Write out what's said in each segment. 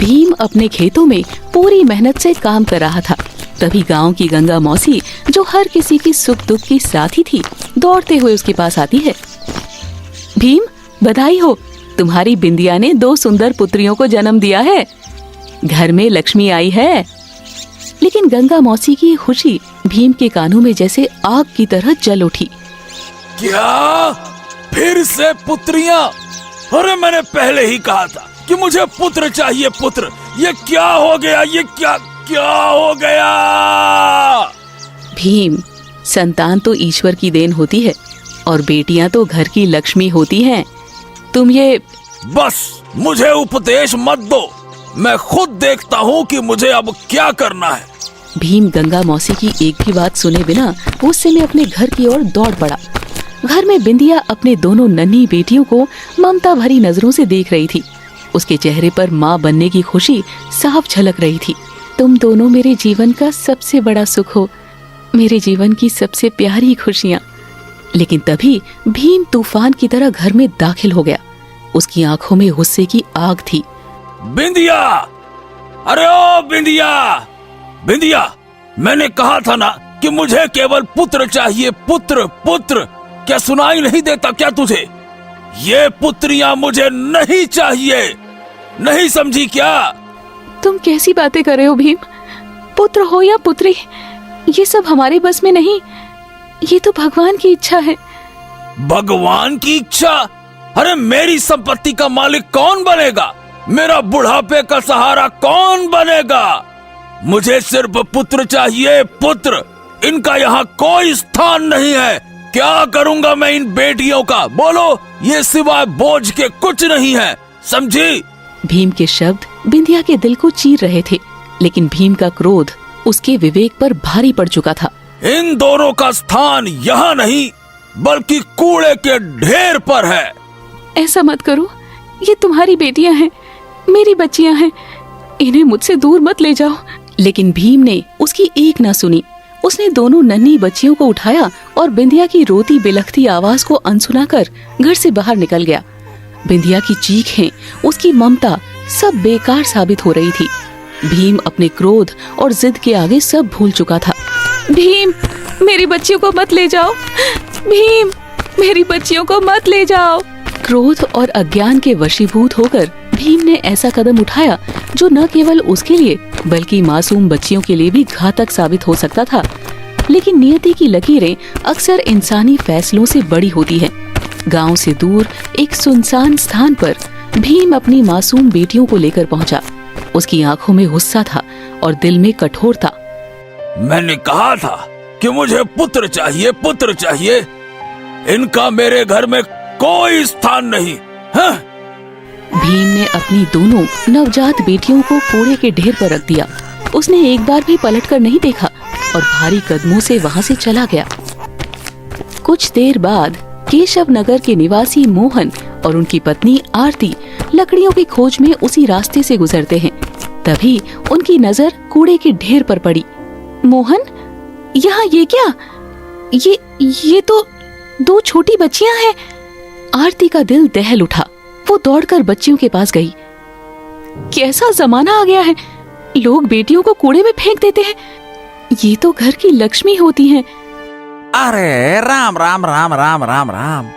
भीम अपने खेतों में पूरी मेहनत से काम कर रहा था। तभी गांव की गंगा मौसी, जो हर किसी की सुख दुख की साथी थी, दौड़ते हुए उसके पास आती है। भीम, बधाई हो, तुम्हारी बिंदिया ने 2 सुंदर पुत्रियों को जन्म दिया है। घर में लक्ष्मी आई है। लेकिन गंगा मौसी की खुशी भीम के कानों में जैसे आग की तरह जल उठी। क्या फिर से पुत्रियां? अरे मैंने पहले ही कहा था कि मुझे पुत्र चाहिए, पुत्र। ये क्या हो गया? ये क्या हो गया? भीम, संतान तो ईश्वर की देन होती है और बेटियां तो घर की लक्ष्मी होती हैं। तुम ये बस मुझे उपदेश मत दो, मैं खुद देखता हूँ कि मुझे अब क्या करना है। भीम गंगा मौसी की एक भी बात सुने बिना गुस्से में अपने घर की ओर दौड़ पड़ा। घर में बिंदिया अपने दोनों नन्ही बेटियों को ममता भरी नजरों से देख रही थी। उसके चेहरे पर माँ बनने की खुशी साफ झलक रही थी। तुम दोनों मेरे जीवन का सबसे बड़ा सुख हो, मेरे जीवन की सबसे प्यारी खुशियाँ। लेकिन तभी भीम तूफान की तरह घर में दाखिल हो गया। उसकी आंखों में गुस्से की आग थी। बिंदिया! अरे ओ बिंदिया! बिंदिया, मैंने कहा था ना कि मुझे केवल पुत्र चाहिए, पुत्र पुत्र। क्या सुनाई नहीं देता क्या तुझे? ये पुत्रियां मुझे नहीं चाहिए, नहीं समझी क्या? तुम कैसी बातें कर रहे हो भीम? पुत्र हो या पुत्री, ये सब हमारे बस में नहीं। ये तो भगवान की इच्छा है। भगवान की इच्छा? अरे मेरी संपत्ति का मालिक कौन बनेगा? मेरा बुढ़ापे का सहारा कौन बनेगा? मुझे सिर्फ पुत्र चाहिए, पुत्र। इनका यहाँ कोई स्थान नहीं है। क्या करूँगा मैं इन बेटियों का? बोलो, ये सिवाय बोझ के कुछ नहीं है, समझी? भीम के शब्द बिंदिया के दिल को चीर रहे थे, लेकिन भीम का क्रोध उसके विवेक पर भारी पड़ चुका था। इन दोनों का स्थान यहाँ नहीं, बल्कि कूड़े के ढेर पर है। ऐसा मत करो, ये तुम्हारी बेटियां हैं, मेरी बच्चियां हैं, इन्हें मुझसे दूर मत ले जाओ। लेकिन भीम ने उसकी एक ना सुनी। उसने दोनों नन्ही बच्चियों को उठाया और बिंदिया की रोती बिलखती आवाज को अनसुना कर घर से बाहर निकल गया। बिंदिया की चीखें, उसकी ममता सब बेकार साबित हो रही थी। भीम अपने क्रोध और जिद के आगे सब भूल चुका था। भीम, मेरी बच्चियों को मत ले जाओ। भीम, मेरी बच्चियों को मत ले जाओ। क्रोध और अज्ञान के वशीभूत होकर भीम ने ऐसा कदम उठाया जो न केवल उसके लिए बल्कि मासूम बच्चियों के लिए भी घातक साबित हो सकता था। लेकिन नियति की लकीरें अक्सर इंसानी फैसलों से बड़ी होती हैं। गांव से दूर एक सुनसान स्थान पर भीम अपनी मासूम बेटियों को लेकर पहुंचा। उसकी आंखों में गुस्सा था और दिल में कठोरता। मैंने कहा था कि मुझे पुत्र चाहिए, पुत्र चाहिए। इनका मेरे घर में कोई स्थान नहीं है। भीम ने अपनी दोनों नवजात बेटियों को कूड़े के ढेर पर रख दिया। उसने एक बार भी पलटकर नहीं देखा और भारी कदमों से वहां से चला गया। कुछ देर बाद केशव नगर के निवासी मोहन और उनकी पत्नी आरती लकड़ियों की खोज में उसी रास्ते से गुजरते हैं। तभी उनकी नजर कूड़े के ढेर पर पड़ी। मोहन, यहाँ ये क्या? ये तो 2 छोटी बच्चियां हैं। आरती का दिल दहल उठा। वो दौड़कर बच्चियों के पास गई। कैसा जमाना आ गया है, लोग बेटियों को कूड़े में फेंक देते हैं। ये तो घर की लक्ष्मी होती हैं। अरे राम राम राम राम राम राम।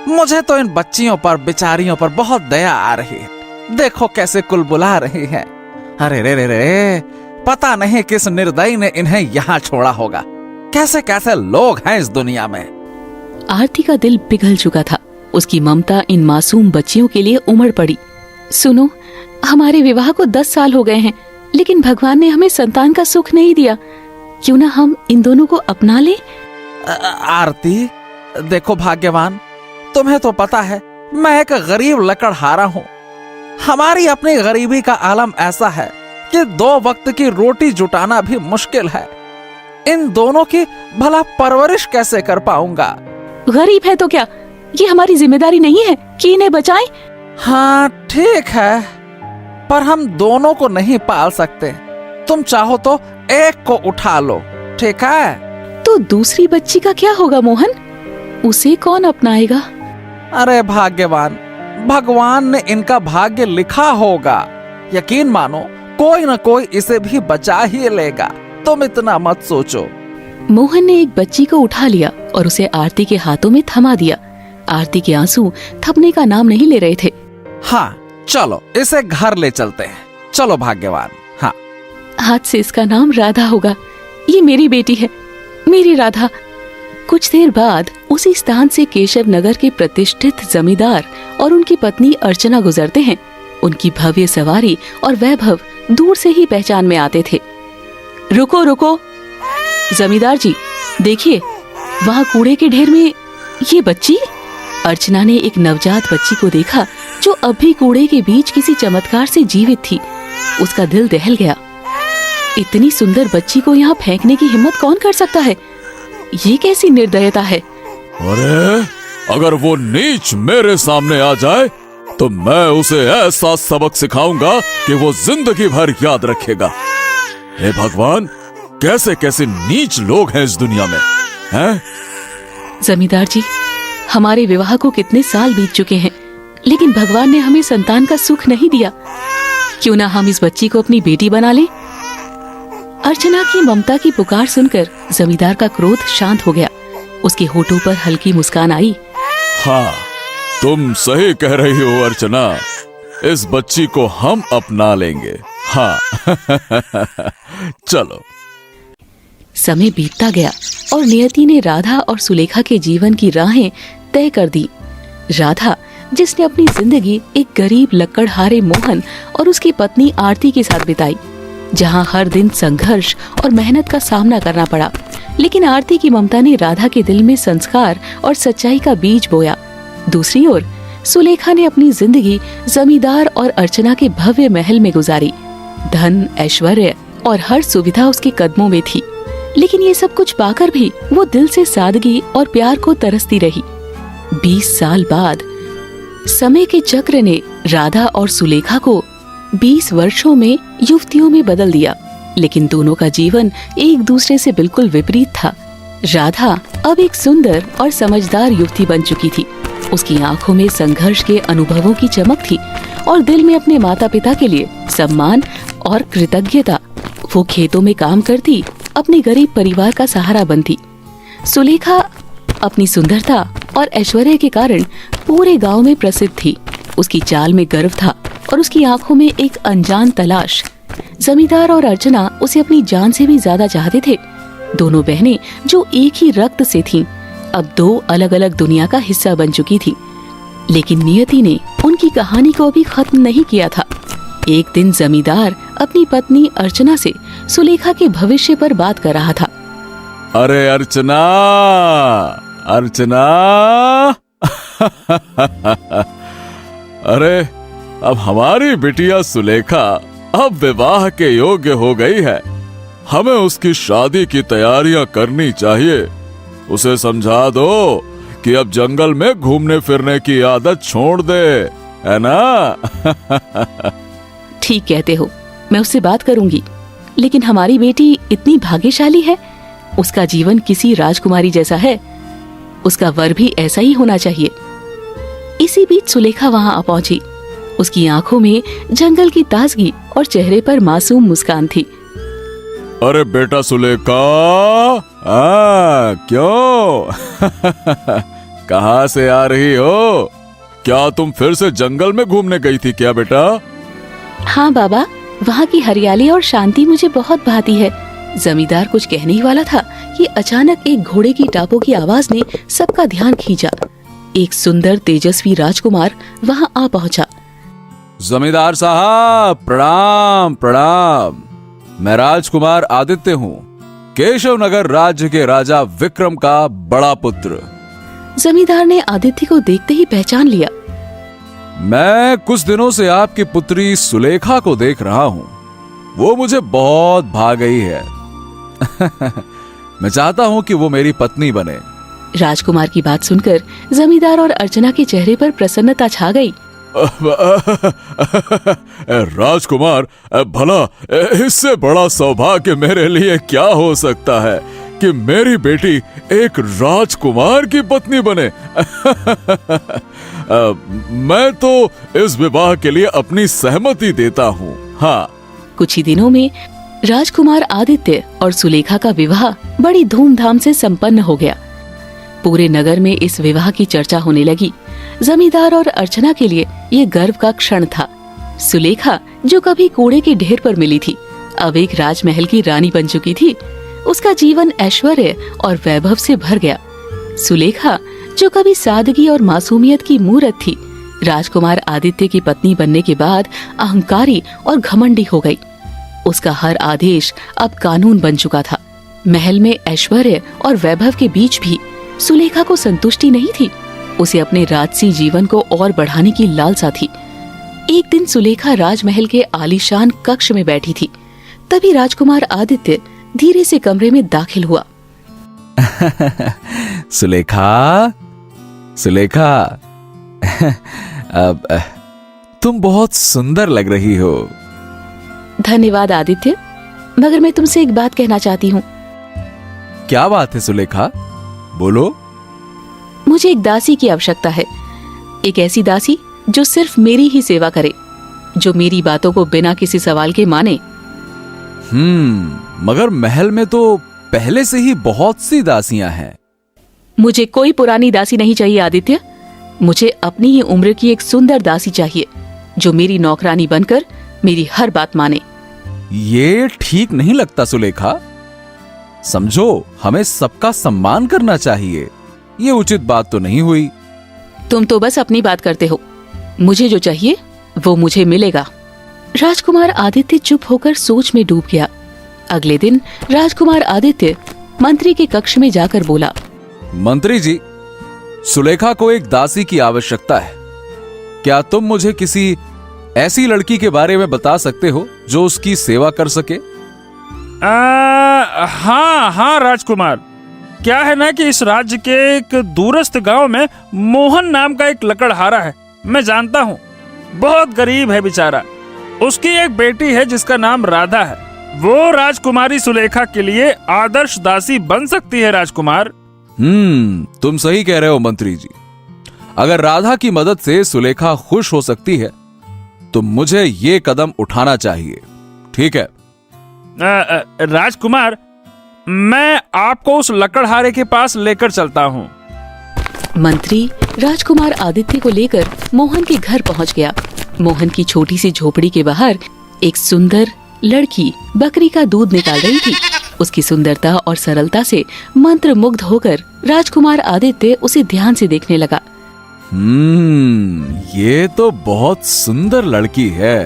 मुझे तो इन बच्चियों पर, बेचारियों पर बहुत दया आ रही है। देखो कैसे कुलबुला रही हैं। अरे रे रे रे, पता नहीं किस निर्दयी ने इन्हें यहाँ छोड़ा होगा। कैसे कैसे लोग हैं इस दुनिया में। आरती का दिल पिघल चुका था। उसकी ममता इन मासूम बच्चियों के लिए उमड़ पड़ी। सुनो, हमारे विवाह को 10 साल हो गए हैं, लेकिन भगवान ने हमें संतान का सुख नहीं दिया। क्यों ना हम इन दोनों को अपना ले? आरती, देखो भाग्यवान, तुम्हें तो पता है मैं एक गरीब लकड़हारा हूँ। हमारी अपनी गरीबी का आलम ऐसा है कि 2 वक्त की रोटी जुटाना भी मुश्किल है। इन दोनों की भला परवरिश कैसे कर पाऊंगा? गरीब है तो क्या, ये हमारी जिम्मेदारी नहीं है कि इन्हें बचाएं? हाँ ठीक है, पर हम दोनों को नहीं पाल सकते। तुम चाहो तो एक को उठा लो, ठीक है? तो दूसरी बच्ची का क्या होगा मोहन? उसे कौन अपनाएगा? अरे भाग्यवान, भगवान ने इनका भाग्य लिखा होगा। यकीन मानो कोई न कोई इसे भी बचा ही लेगा, तुम इतना मत सोचो। मोहन ने एक बच्ची को उठा लिया और उसे आरती के हाथों में थमा दिया। आरती के आंसू थमने का नाम नहीं ले रहे थे। हाँ चलो इसे घर ले चलते हैं, चलो भाग्यवान। हाँ आज से इसका नाम राधा होगा। ये मेरी बेटी है, मेरी राधा। कुछ देर बाद उसी स्थान से केशव नगर के प्रतिष्ठित जमींदार और उनकी पत्नी अर्चना गुजरते हैं। उनकी भव्य सवारी और वैभव दूर से ही पहचान में आते थे। रुको रुको जमींदार जी, देखिए वहाँ कूड़े के ढेर में ये बच्ची। अर्चना ने एक नवजात बच्ची को देखा जो अब भी कूड़े के बीच किसी चमत्कार से जीवित थी। उसका दिल दहल गया। इतनी सुंदर बच्ची को यहाँ फेंकने की हिम्मत कौन कर सकता है? ये कैसी निर्दयता है? अरे अगर वो नीच मेरे सामने आ जाए तो मैं उसे ऐसा सबक सिखाऊंगा कि वो जिंदगी भर याद रखेगा। हे भगवान, कैसे कैसे नीच लोग हैं इस दुनिया में, हैं? जमींदार जी, हमारे विवाह को कितने साल बीत चुके हैं, लेकिन भगवान ने हमें संतान का सुख नहीं दिया। क्यों ना हम इस बच्ची को अपनी बेटी बना लें? अर्चना की ममता की पुकार सुनकर जमींदार का क्रोध शांत हो गया। उसके होठों पर हल्की मुस्कान आई। हाँ, तुम सही कह रही हो अर्चना, इस बच्ची को हम अपना लेंगे। हाँ चलो। समय बीतता गया और नियति ने राधा और सुलेखा के जीवन की राहें तय कर दी। राधा, जिसने अपनी जिंदगी एक गरीब लकड़हारे मोहन और उसकी पत्नी आरती के साथ बिताई, जहां हर दिन संघर्ष और मेहनत का सामना करना पड़ा, लेकिन आरती की ममता ने राधा के दिल में संस्कार और सच्चाई का बीज बोया। दूसरी ओर सुलेखा ने अपनी जिंदगी जमींदार और अर्चना के भव्य महल में गुजारी। धन, ऐश्वर्य और हर सुविधा उसके कदमों में थी, लेकिन ये सब कुछ पाकर भी वो दिल से सादगी और प्यार को तरसती रही। 20 साल बाद समय के चक्र ने राधा और सुलेखा को 20 वर्षों में युवतियों में बदल दिया, लेकिन दोनों का जीवन एक दूसरे से बिल्कुल विपरीत था। राधा अब एक सुंदर और समझदार युवती बन चुकी थी। उसकी आंखों में संघर्ष के अनुभवों की चमक थी और दिल में अपने माता पिता के लिए सम्मान और कृतज्ञता। वो खेतों में काम करती, अपने गरीब परिवार का सहारा बनती। सुलेखा अपनी सुंदरता और ऐश्वर्य के कारण पूरे गांव में प्रसिद्ध थी। उसकी चाल में गर्व था और उसकी आंखों में एक अनजान तलाश। जमींदार और अर्चना उसे अपनी जान से भी ज्यादा चाहते थे। दोनों बहनें जो एक ही रक्त से थीं, अब 2 अलग अलग दुनिया का हिस्सा बन चुकी थी। लेकिन नियति ने उनकी कहानी को अभी खत्म नहीं किया था। एक दिन जमींदार अपनी पत्नी अर्चना से सुलेखा के भविष्य पर बात कर रहा था। अरे अर्चना, अर्चना अरे अब हमारी बिटिया सुलेखा अब विवाह के योग्य हो गई है। हमें उसकी शादी की तैयारियां करनी चाहिए। उसे समझा दो कि अब जंगल में घूमने फिरने की आदत छोड़ दे, है ना? ठीक कहते हो, मैं उससे बात करूंगी। लेकिन हमारी बेटी इतनी भाग्यशाली है, उसका जीवन किसी राजकुमारी जैसा है। उसका वर भी ऐसा ही होना चाहिए। इसी बीच सुलेखा वहां आ पहुंची। उसकी आंखों में जंगल की ताजगी और चेहरे पर मासूम मुस्कान थी। अरे बेटा सुलेखा, क्यों? कहाँ से आ रही हो? क्या तुम फिर से जंगल में घूमने गई थी क्या बेटा? हाँ बाबा, वहाँ की हरियाली और शांति मुझे बहुत भाती है। जमींदार कुछ कहने ही वाला था कि अचानक एक घोड़े की टापों की आवाज ने सबका ध्यान खींचा। एक सुंदर तेजस्वी राजकुमार वहाँ आ पहुँचा। जमींदार साहब, प्रणाम प्रणाम। मैं राजकुमार आदित्य हूँ, केशव नगर राज्य के राजा विक्रम का बड़ा पुत्र। जमींदार ने आदित्य को देखते ही पहचान लिया। मैं कुछ दिनों से आपकी पुत्री सुलेखा को देख रहा हूँ। वो मुझे बहुत भा गई है। मैं चाहता हूँ कि वो मेरी पत्नी बने। राजकुमार की बात सुनकर जमींदार और अर्चना के चेहरे पर प्रसन्नता छा गई। राजकुमार, भला इससे बड़ा सौभाग्य मेरे लिए क्या हो सकता है कि मेरी बेटी एक राजकुमार की पत्नी बने। मैं तो इस विवाह के लिए अपनी सहमति देता हूँ। हाँ। कुछ ही दिनों में राजकुमार आदित्य और सुलेखा का विवाह बड़ी धूमधाम से संपन्न हो गया। पूरे नगर में इस विवाह की चर्चा होने लगी। जमींदार और अर्चना के लिए ये गर्व का क्षण था। सुलेखा, जो कभी कूड़े के ढेर पर मिली थी, अब एक राजमहल की रानी बन चुकी थी। उसका जीवन ऐश्वर्य और वैभव से भर गया। सुलेखा, जो कभी सादगी और मासूमियत की मूरत थी, राजकुमार आदित्य की पत्नी बनने के बाद अहंकारी और घमंडी हो गई। उसका हर आदेश अब कानून बन चुका था। महल में ऐश्वर्य और वैभव के बीच भी सुलेखा को संतुष्टि नहीं थी। उसे अपने राजसी जीवन को और बढ़ाने की लालसा थी। एक दिन सुलेखा राजमहल के आलीशान कक्ष में बैठी थी। तभी राजकुमार आदित्य धीरे से कमरे में दाखिल हुआ। सुलेखा, सुलेखा, अब तुम बहुत सुंदर लग रही हो। धन्यवाद आदित्य, मगर मैं तुमसे एक बात कहना चाहती हूँ। क्या बात है सुलेखा? बोलो। मुझे एक दासी की आवश्यकता है। एक ऐसी दासी जो सिर्फ मेरी ही सेवा करे, जो मेरी बातों को बिना किसी सवाल के माने। मगर महल में तो पहले से ही बहुत सी दासियां हैं। मुझे कोई पुरानी दासी नहीं चाहिए आदित्य। मुझे अपनी ही उम्र की एक सुंदर दासी चाहिए, जो मेरी नौकरानी बनकर मेरी हर बात माने। ये ठीक नहीं लगता सुलेखा। समझो, हमें सबका सम्मान करना चाहिए। ये उचित बात तो नहीं हुई। तुम तो बस अपनी बात करते हो। मुझे जो चाहिए वो मुझे मिलेगा। राजकुमार आदित्य चुप होकर सोच में डूब गया। अगले दिन राजकुमार आदित्य मंत्री के कक्ष में जाकर बोला, मंत्री जी, सुलेखा को एक दासी की आवश्यकता है। क्या तुम मुझे किसी ऐसी लड़की के बारे में बता सकते हो जो उसकी सेवा कर सके? हाँ राजकुमार, क्या है ना कि इस राज्य के एक दूरस्थ गांव में मोहन नाम का एक लकड़हारा है। मैं जानता हूँ, बहुत गरीब है बेचारा। उसकी एक बेटी है जिसका नाम राधा है। वो राजकुमारी सुलेखा के लिए आदर्श दासी बन सकती है राजकुमार। तुम सही कह रहे हो मंत्री जी। अगर राधा की मदद से सुलेखा खुश हो सकती है तो मुझे ये कदम उठाना चाहिए। ठीक है। राजकुमार, मैं आपको उस लकड़हारे के पास लेकर चलता हूँ। मंत्री राजकुमार आदित्य को लेकर मोहन के घर पहुँच गया। मोहन की छोटी सी झोपड़ी के बाहर एक सुंदर लड़की बकरी का दूध निकाल रही थी। उसकी सुंदरता और सरलता से मंत्रमुग्ध होकर राजकुमार आदित्य उसे ध्यान से देखने लगा। ये तो बहुत सुंदर लड़की है।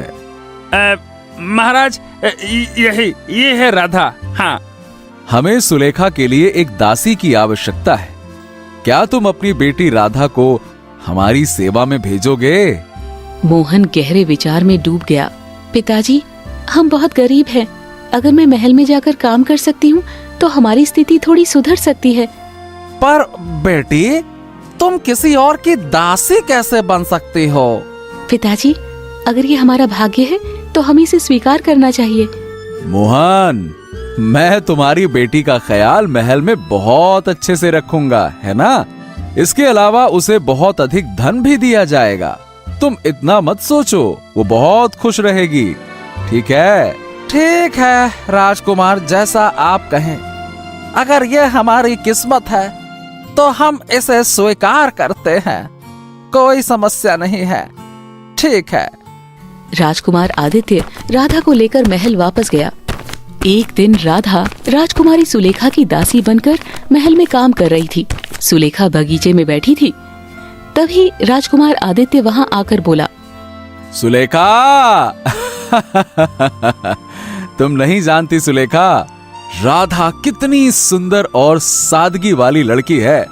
महाराज, ये है राधा। हाँ। हमें सुलेखा के लिए एक दासी की आवश्यकता है। क्या तुम अपनी बेटी राधा को हमारी सेवा में भेजोगे? मोहन गहरे विचार में डूब गया। पिताजी, हम बहुत गरीब हैं। अगर मैं महल में जाकर काम कर सकती हूँ तो हमारी स्थिति थोड़ी सुधर सकती है। पर बेटी, तुम किसी और की दासी कैसे बन सकती हो? पिताजी, अगर ये हमारा भाग्य है तो हमें इसे स्वीकार करना चाहिए। मोहन, मैं तुम्हारी बेटी का ख्याल महल में बहुत अच्छे से रखूंगा, है ना? इसके अलावा उसे बहुत अधिक धन भी दिया जाएगा। तुम इतना मत सोचो, वो बहुत खुश रहेगी। ठीक है? ठीक है राजकुमार, जैसा आप कहें। अगर ये हमारी किस्मत है तो हम इसे स्वीकार करते हैं। कोई समस्या नहीं है। ठीक है। राजकुमार आदित्य राधा को लेकर महल वापस गया। एक दिन राधा राजकुमारी सुलेखा की दासी बनकर महल में काम कर रही थी। सुलेखा बगीचे में बैठी थी। तभी राजकुमार आदित्य वहां आकर बोला, सुलेखा, तुम नहीं जानती सुलेखा, राधा कितनी सुंदर और सादगी वाली लड़की है।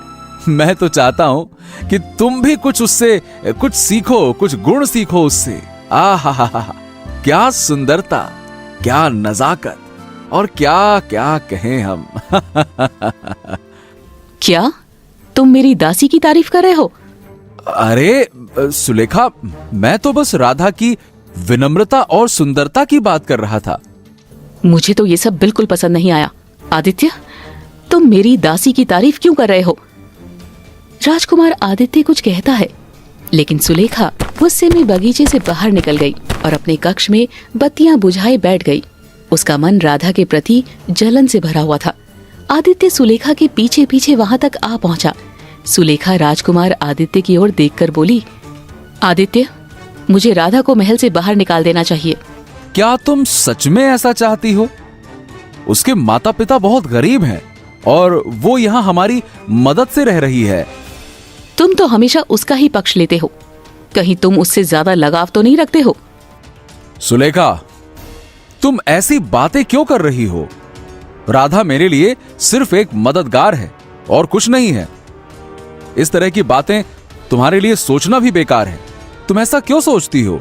मैं तो चाहता हूँ कि तुम भी कुछ उससे कुछ सीखो, कुछ गुण सीखो उससे। आहा, क्या सुंदरता, क्या नजाकत, और क्या क्या कहें हम। क्या तुम मेरी दासी की तारीफ कर रहे हो? अरे सुलेखा, मैं तो बस राधा की विनम्रता और सुंदरता की बात कर रहा था। मुझे तो ये सब बिल्कुल पसंद नहीं आया। आदित्य, तुम मेरी दासी की तारीफ क्यों कर रहे हो? राजकुमार आदित्य कुछ कहता है, लेकिन सुलेखा गुस्से में बगीचे से बाहर निकल गई और अपने कक्ष में बत्तियां बुझाए बैठ गई। उसका मन राधा के प्रति जलन से भरा हुआ था। आदित्य सुलेखा के पीछे पीछे वहां तक आ पहुंचा। सुलेखा राजकुमार आदित्य की ओर देखकर बोली, आदित्य, मुझे राधा को महल से बाहर निकाल देना चाहिए। क्या तुम सच में ऐसा चाहती हो? उसके माता पिता बहुत गरीब हैं और वो यहाँ हमारी मदद से रह रही है। तुम तो हमेशा उसका ही पक्ष लेते हो, कहीं तुम उससे ज्यादा लगाव तो नहीं रखते हो? सुलेखा, तुम ऐसी बातें क्यों कर रही हो? राधा मेरे लिए सिर्फ एक मददगार है और कुछ नहीं है। इस तरह की बातें तुम्हारे लिए सोचना भी बेकार है। तुम ऐसा क्यों सोचती हो?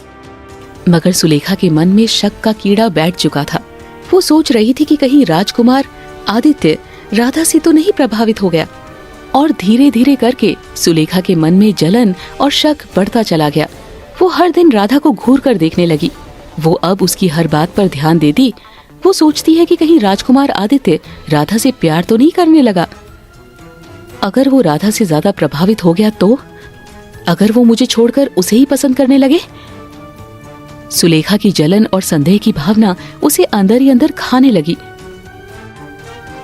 मगर सुलेखा के मन में शक का कीड़ा बैठ चुका था। वो सोच रही थी कि कहीं राजकुमार आदित्य राधा से तो नहीं प्रभावित हो गया। और धीरे धीरे करके सुलेखा के मन में जलन और शक बढ़ता चला गया। वो हर दिन राधा को घूर कर देखने लगी। वो अब उसकी हर बात पर ध्यान देती। वो सोचती है कि कहीं राजकुमार आदित्य राधा से प्यार तो नहीं करने लगा। अगर वो राधा से ज्यादा प्रभावित हो गया तो? अगर वो मुझे छोड़कर उसे ही पसंद करने लगे? सुलेखा की जलन और संदेह की भावना उसे अंदर ही अंदर खाने लगी।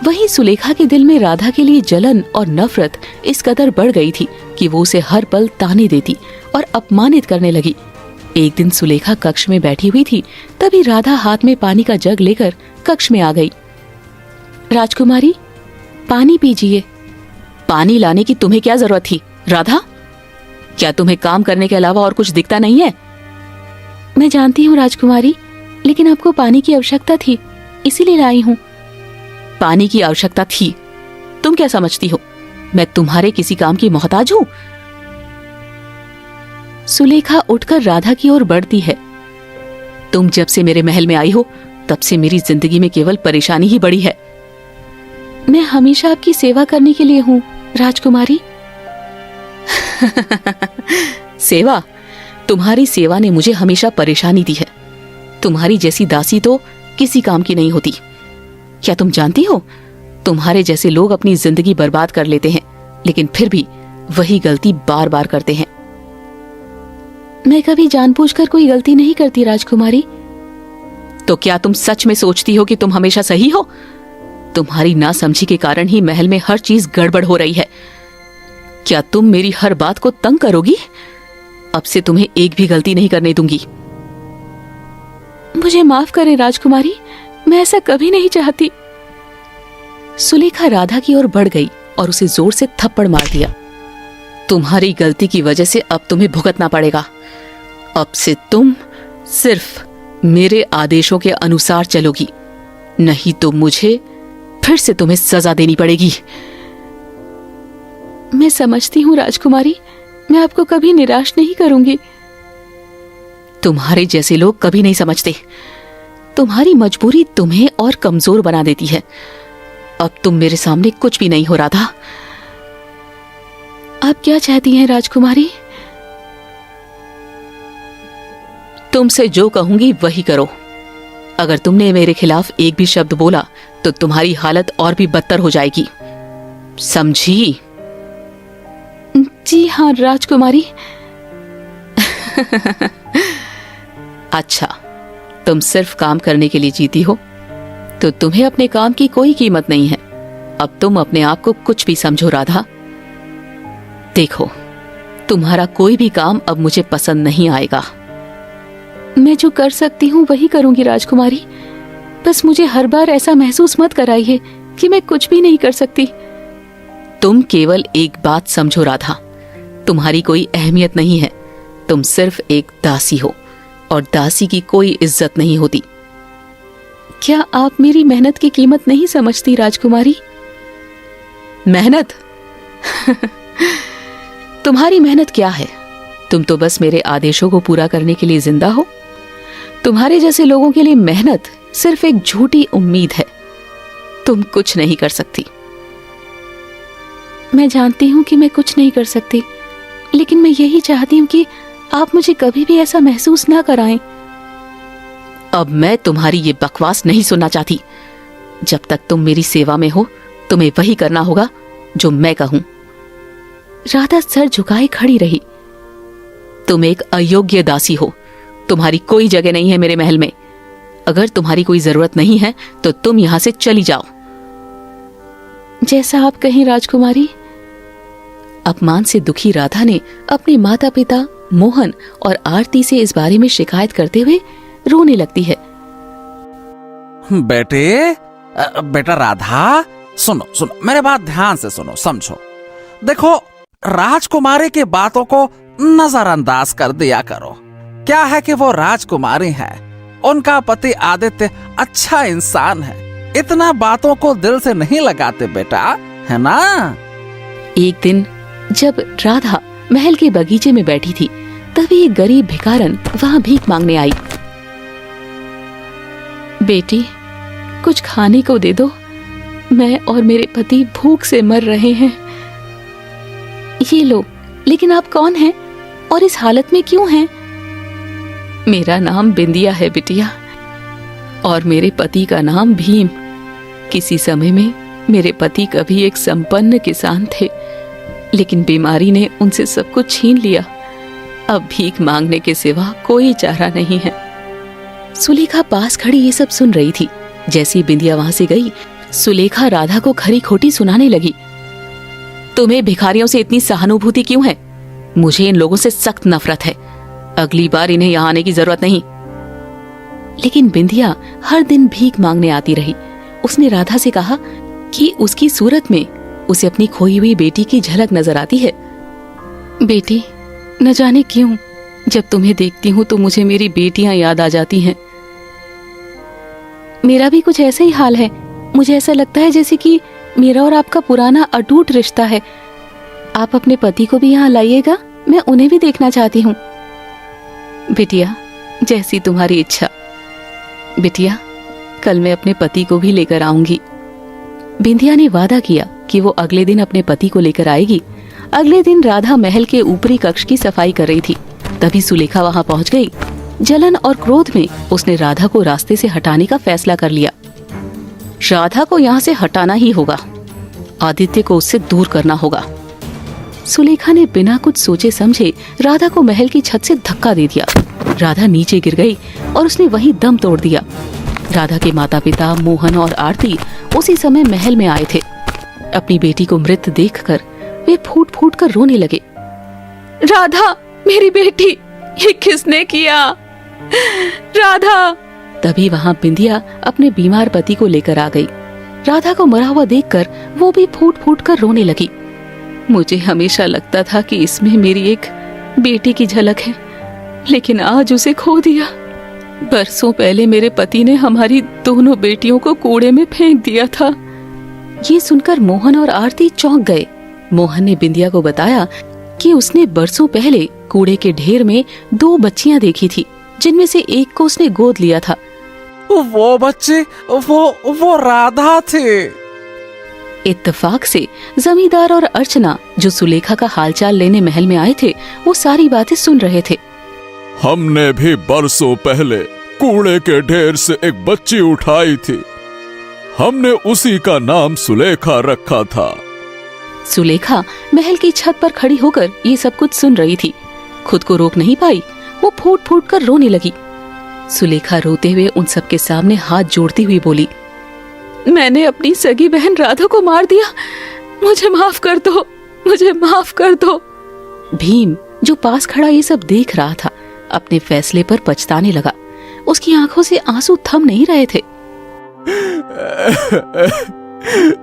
वहीं सुलेखा के दिल में राधा के लिए जलन और नफरत इस कदर बढ़ गई थी कि वो उसे हर पल ताने देती और अपमानित करने लगी। एक दिन सुलेखा कक्ष में बैठी हुई थी, तभी राधा हाथ में पानी का जग लेकर कक्ष में आ गई। राजकुमारी, पानी पीजिए। पानी लाने की तुम्हें क्या जरूरत थी राधा? क्या तुम्हें काम करने के अलावा और कुछ दिखता नहीं है? मैं जानती हूँ राजकुमारी, लेकिन आपको पानी की आवश्यकता थी, इसीलिए लाई हूँ। पानी की आवश्यकता थी? तुम क्या समझती हो मैं तुम्हारे किसी काम की मोहताज हूँ? सुलेखा उठकर राधा की ओर बढ़ती है। तुम जब से मेरे महल में आई हो तब से मेरी जिंदगी में केवल परेशानी ही बढ़ी है। मैं हमेशा आपकी सेवा करने के लिए हूँ राजकुमारी। सेवा? तुम्हारी सेवा ने मुझे हमेशा परेशानी दी है। तुम्हारी जैसी दासी तो किसी काम की नहीं होती। क्या तुम जानती हो, तुम्हारे जैसे लोग अपनी जिंदगी बर्बाद कर लेते हैं, लेकिन फिर भी वही गलती बार बार करते हैं। मैं कभी जानबूझकर कोई गलती नहीं करती राजकुमारी। तो क्या तुम सच में सोचती हो कि तुम हमेशा सही हो? तुम्हारी नासमझी के कारण ही महल में हर चीज गड़बड़ हो रही है। क्या तुम मेरी हर बात को तंग करोगी? अब से तुम्हें एक भी गलती नहीं करने दूंगी। मुझे माफ करें राजकुमारी, मैं ऐसा कभी नहीं चाहती। सुलेखा राधा की ओर बढ़ गई और उसे जोर से थप्पड़ मार दिया। तुम्हारी गलती की वजह से अब तुम्हें भुगतना पड़ेगा। अब से तुम सिर्फ मेरे आदेशों के अनुसार चलोगी, नहीं तो मुझे फिर से तुम्हें सजा देनी पड़ेगी। मैं समझती हूँ राजकुमारी, मैं आपको कभी निराश नहीं करूंगी। तुम्हारे जैसे लोग कभी नहीं समझते। तुम्हारी मजबूरी तुम्हें और कमजोर बना देती है। अब तुम मेरे सामने कुछ भी नहीं हो राधा। आप क्या चाहती हैं राजकुमारी? तुमसे जो कहूंगी वही करो। अगर तुमने मेरे खिलाफ एक भी शब्द बोला तो तुम्हारी हालत और भी बदतर हो जाएगी, समझी? जी हाँ राजकुमारी। अच्छा, तुम सिर्फ काम करने के लिए जीती हो, तो तुम्हें अपने काम की कोई कीमत नहीं है। अब तुम अपने आप को कुछ भी समझो राधा। देखो, तुम्हारा कोई भी काम अब मुझे पसंद नहीं आएगा। मैं जो कर सकती हूँ वही करूंगी राजकुमारी। बस मुझे हर बार ऐसा महसूस मत कराइए कि मैं कुछ भी नहीं कर सकती। तुम केवल एक बात समझो राधा, तुम्हारी कोई अहमियत नहीं है। तुम सिर्फ एक दासी हो और दासी की कोई इज्जत नहीं होती। क्या आप मेरी मेहनत की कीमत नहीं समझती राजकुमारी? मेहनत? तुम्हारी मेहनत क्या है? तुम तो बस मेरे आदेशों को पूरा करने के लिए जिंदा हो। तुम्हारे जैसे लोगों के लिए मेहनत सिर्फ एक झूठी उम्मीद है। तुम कुछ नहीं कर सकती। मैं जानती हूँ कि मैं कुछ नहीं कर सकती, लेकिन मैं यही चाहती हूँ कि आप मुझे कभी भी ऐसा महसूस ना कराएं। अब मैं तुम्हारी ये बकवास नहीं सुनना चाहती। जब तक तुम मेरी सेवा में हो तुम्हें वही करना होगा जो मैं कहूं। राधा सर झुकाए खड़ी रही। तुम एक अयोग्य दासी हो, तुम्हारी कोई जगह नहीं है मेरे महल में। अगर तुम्हारी कोई जरूरत नहीं है तो तुम यहां से चली जाओ। जैसा आप कहें राजकुमारी। अपमान से दुखी राधा ने अपने माता पिता मोहन और आरती से इस बारे में शिकायत करते हुए रोने लगती है। बेटा राधा, सुनो सुनो, मेरे बात ध्यान से सुनो, समझो। देखो, राजकुमारी की बातों को नजरअंदाज कर दिया करो। क्या है कि वो राजकुमारी है, उनका पति आदित्य अच्छा इंसान है। इतना बातों को दिल से नहीं लगाते बेटा, है ना? एक दिन जब राधा महल के बगीचे में बैठी थी, तभी एक गरीब भिखारन वहां भीख मांगने आई। बेटी, कुछ खाने को दे दो, मैं और मेरे पति भूख से मर रहे हैं। ये लो, लेकिन आप कौन हैं और इस हालत में क्यों हैं? मेरा नाम बिंदिया है बिटिया, और मेरे पति का नाम भीम। किसी समय में मेरे पति कभी एक संपन्न किसान थे, लेकिन बीमारी ने उनसे सब कुछ छीन लिया। अब भीख मांगने के सिवा कोई चारा नहीं है। सुलेखा पास खड़ी ये सब सुन रही थी। जैसी बिंदिया वहां से गई, सुलेखा राधा को खरी खोटी सुनाने लगी। तुम्हें भिखारियों से इतनी सहानुभूति क्यों है? मुझे इन लोगों से सख्त नफरत है। अगली बार इन्हें यहाँ आने की जरूरत नहीं। लेकिन बिंदिया हर दिन भीख मांगने आती रही। उसने राधा से कहा कि उसकी सूरत में उसे अपनी खोई हुई बेटी की झलक नजर आती है। बेटी, न जाने क्यों जब तुम्हें देखती हूँ तो मुझे मेरी बेटियां याद आ जाती हैं। मेरा भी कुछ ऐसा ही हाल है। मुझे ऐसा लगता है जैसे कि मेरा और आपका पुराना अटूट रिश्ता है। आप अपने पति को भी यहाँ लाइएगा, मैं उन्हें भी देखना चाहती हूँ। बिटिया, जैसी तुम्हारी इच्छा। बिटिया, कल मैं अपने पति को भी लेकर आऊंगी। बिंदिया ने वादा किया कि वो अगले दिन अपने पति को लेकर आएगी। अगले दिन राधा महल के ऊपरी कक्ष की सफाई कर रही थी। तभी सुलेखा वहां पहुंच गई। जलन और क्रोध में उसने राधा को रास्ते से हटाने का फैसला कर लिया। राधा को यहाँ से हटाना ही होगा। आदित्य को उससे दूर करना होगा। सुलेखा ने बिना कुछ सोचे समझे राधा को महल की छत से धक्का दे दिया। राधा नीचे गिर गई और उसने वहीं दम तोड़ दिया। राधा के माता पिता मोहन और आरती उसी समय महल में आए थे। अपनी बेटी को मृत देखकर वे फूट फूट कर रोने लगे। राधा, मेरी बेटी, ये किसने किया? राधा! तभी वहां बिंदिया अपने बीमार पति को लेकर आ गई। राधा को मरा हुआ देखकर वो भी फूट फूट कर रोने लगी। मुझे हमेशा लगता था कि इसमें मेरी एक बेटी की झलक है, लेकिन आज उसे खो दिया। बरसों पहले मेरे पति ने हमारी दोनों बेटियों को कूड़े में फेंक दिया था। ये सुनकर मोहन और आरती चौंक गए। मोहन ने बिंदिया को बताया कि उसने बरसों पहले कूड़े के ढेर में 2 बच्चियां देखी थी, जिनमें से एक को उसने गोद लिया था। वो बच्चे वो राधा थे। इत्तेफाक से जमींदार और अर्चना, जो सुलेखा का हालचाल लेने महल में आए थे, वो सारी बातें सुन रहे थे। हमने भी बरसों पहले कूड़े के ढेर से एक बच्ची उठाई थी। हमने उसी का नाम सुलेखा रखा था। सुलेखा महल की छत पर खड़ी होकर ये सब कुछ सुन रही थी। खुद को रोक नहीं पाई, वो फूट फूट कर रोने लगी। सुलेखा रोते हुए उन सबके सामने हाथ जोड़ती हुई बोली, मैंने अपनी सगी बहन राधा को मार दिया। मुझे माफ कर दो, मुझे माफ कर दो। भीम, जो पास खड़ा ये सब देख रहा था, अपने फैसले पर पछताने लगा। उसकी आंखों से आंसू थम नहीं रहे थे।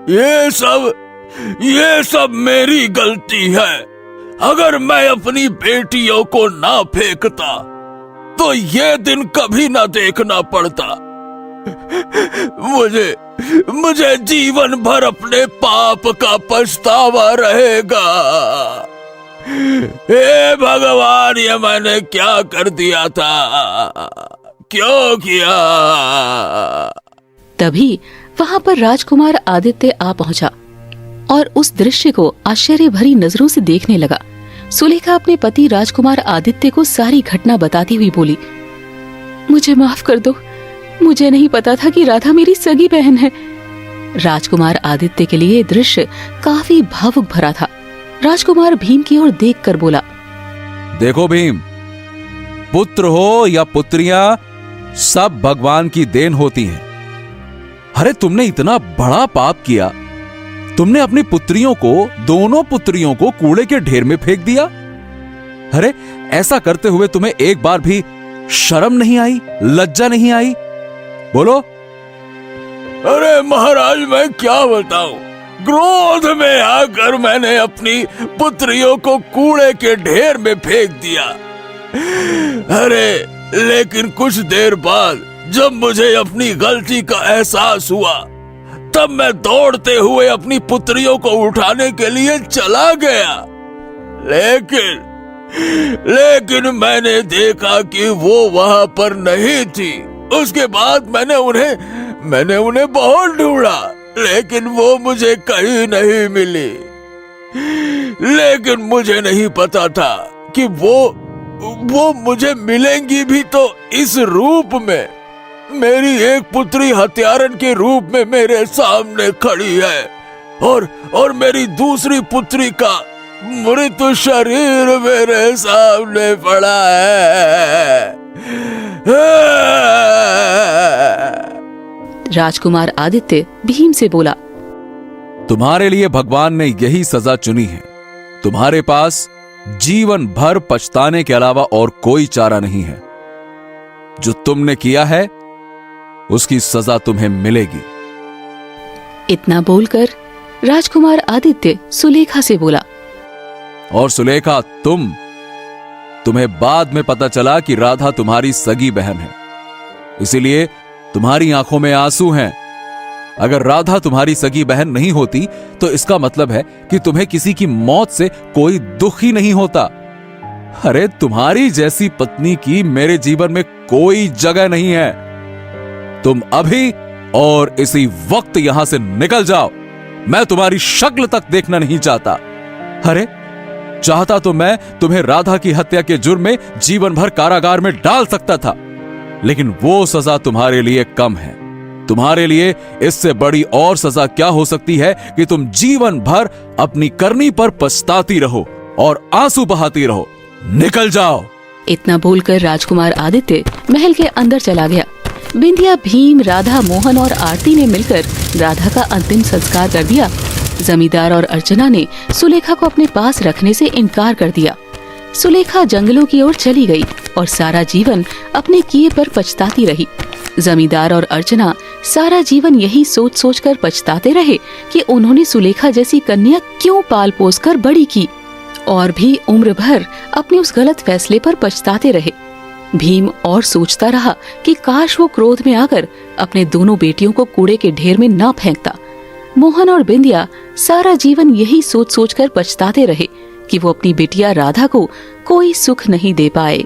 ये सब मेरी गलती है। अगर मैं अपनी बेटियों को ना फेंकता तो ये दिन कभी ना देखना पड़ता। मुझे जीवन भर अपने पाप का पछतावा रहेगा। हे भगवान, ये मैंने क्या कर दिया था? क्यों किया? तभी वहां पर राजकुमार आदित्य आ पहुंचा और उस दृश्य को आश्चर्य भरी नजरों से देखने लगा। सुलेखा अपने पति राजकुमार आदित्य को सारी घटना बताती हुई बोली, मुझे माफ कर दो। मुझे नहीं पता था कि राधा मेरी सगी बहन है। राजकुमार आदित्य के लिए दृश्य काफी भावुक भरा था। राजकुमार भीम की ओर देखकर बोला, देखो भीम, पुत्र हो या पुत्रियां, सब भगवान की देन होती हैं। अरे तुमने इतना बड़ा पाप किया, तुमने अपनी पुत्रियों को, दोनों पुत्रियों को कूड़े के ढेर में फेंक दिया। अरे ऐसा करते हुए तुम्हें एक बार भी शर्म नहीं आई, लज्जा नहीं आई? बोलो। अरे महाराज, मैं क्या बताऊं, क्रोध में आकर मैंने अपनी पुत्रियों को कूड़े के ढेर में फेंक दिया। अरे लेकिन कुछ देर बाद जब मुझे अपनी गलती का एहसास हुआ, तब मैं दौड़ते हुए अपनी पुत्रियों को उठाने के लिए चला गया। लेकिन मैंने देखा कि वो वहां पर नहीं थी। उसके बाद मैंने उन्हें बहुत ढूंढा, लेकिन वो मुझे कहीं नहीं मिली। लेकिन मुझे नहीं पता था कि वो मुझे मिलेंगी भी तो इस रूप में। मेरी एक पुत्री हत्यारन के रूप में मेरे सामने खड़ी है और मेरी दूसरी पुत्री का मृत शरीर मेरे सामने पड़ा है। राजकुमार आदित्य भीम से बोला, तुम्हारे लिए भगवान ने यही सजा चुनी है। तुम्हारे पास जीवन भर पछताने के अलावा और कोई चारा नहीं है। जो तुमने किया है उसकी सजा तुम्हें मिलेगी। इतना बोलकर राजकुमार आदित्य सुलेखा से बोला, और सुलेखा, तुम्हें बाद में पता चला कि राधा तुम्हारी सगी बहन है, इसीलिए तुम्हारी आंखों में आंसू हैं। अगर राधा तुम्हारी सगी बहन नहीं होती तो इसका मतलब है कि तुम्हें किसी की मौत से कोई दुख ही नहीं होता। अरे तुम्हारी जैसी पत्नी की मेरे जीवन में कोई जगह नहीं है। तुम अभी और इसी वक्त यहां से निकल जाओ। मैं तुम्हारी शक्ल तक देखना नहीं चाहता। अरे चाहता तो मैं तुम्हें राधा की हत्या के जुर्म में जीवन भर कारागार में डाल सकता था, लेकिन वो सजा तुम्हारे लिए कम है। तुम्हारे लिए इससे बड़ी और सजा क्या हो सकती है कि तुम जीवन भर अपनी करनी पर पछताती रहो और आंसू बहाती रहो। निकल जाओ। इतना बोलकर राजकुमार आदित्य महल के अंदर चला गया। बिंदिया, भीम, राधा, मोहन और आरती ने मिलकर राधा का अंतिम संस्कार कर दिया। जमींदार और अर्चना ने सुलेखा को अपने पास रखने से इनकार कर दिया। सुलेखा जंगलों की ओर चली गई और सारा जीवन अपने किए पर पछताती रही। जमींदार और अर्चना सारा जीवन यही सोच सोच कर पछताते रहे कि उन्होंने सुलेखा जैसी कन्या क्यों पाल पोस कर बड़ी की, और भी उम्र भर अपने उस गलत फैसले पर पछताते रहे। भीम और सोचता रहा कि काश वो क्रोध में आकर अपने दोनों बेटियों को कूड़े के ढेर में ना फेंकता। मोहन और बिंदिया सारा जीवन यही सोच सोच कर पछताते रहे कि वो अपनी बिटिया राधा को कोई सुख नहीं दे पाए।